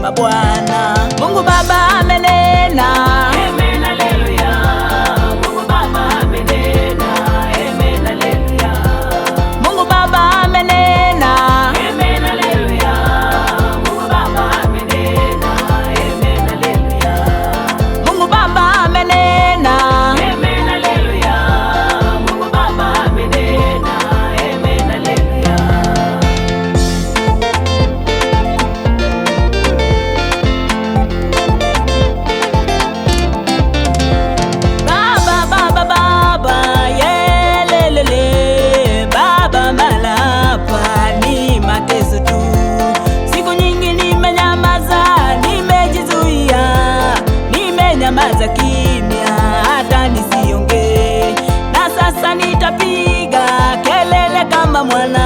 mema Bwana. Mungu Baba amenena, Amen, haleluya. Mungu Baba amenena. Amen, haleluya. Mungu Baba amenena, Amen, haleluya. Mungu Baba amenena. Amen, haleluya. Mungu Baba amenena, Amen, haleluya. Mungu Baba amenena. Amen, haleluya. Baba Baba Baba yelelele, Baba malapa ni mateso tu. Siku nyingi nimenyamaza, nimejizuia, nimenyamaza kimya hata nisiongee, na sasa nitapiga kelele kama mwana